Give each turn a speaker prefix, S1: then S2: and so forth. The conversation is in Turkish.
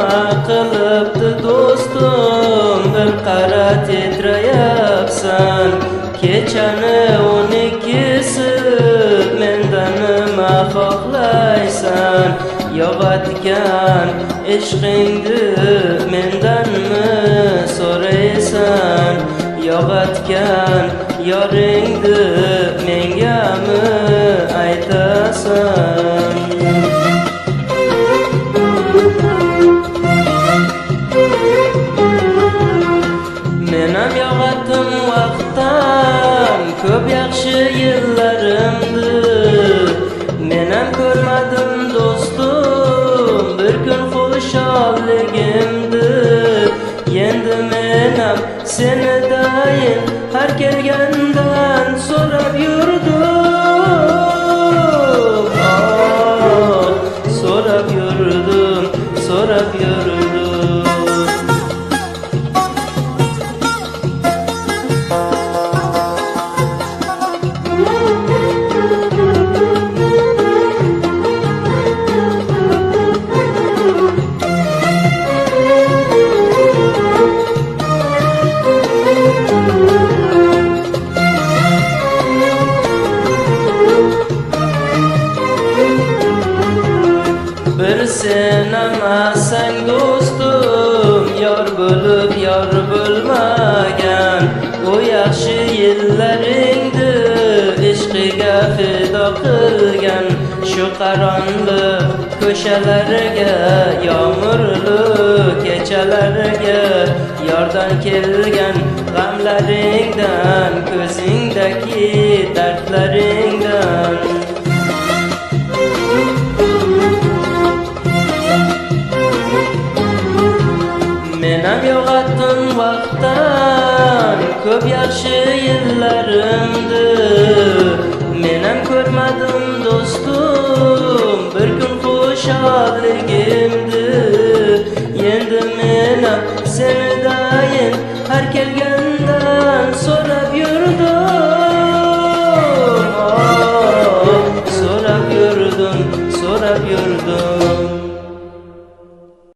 S1: nima qilibdi do'stim, bir qara titrayapsan. Kechani 12si, mendan nima xohlaysan? Yog'atgan ishqingni mendanmi so'raysan? Yog'atgan yoringni mengami aytasan? Menam yog'atdim vaqtdan ko'p yaxshi yillarimdi. Menam ko'rmadim do'stim bir kun xushalligimdi. Endi menam seni dayin har kelgandan so'rab yurdim. So'rab yurdim, so'rab yurdim. Bir sen emassan do'stim, yor bo'lib yor bo'lmagan. O yaxshi yillaringni ishqiga fido qilgan. Shu qaronliq ko'chalarga, yomg'irli kechalarga yordam kelgan. G'amlaringdan, ko'zingdagi dardlaringdan. Menam yo'qotdim vaqtdan ko'p yaxshi yillarimdi. Menam ko'rmadim do'stim bir kun xushalligimdi. Endi menam seni dayin har kelgandan so'rab yurdim. So'rab yurdim, so'rab yurdim.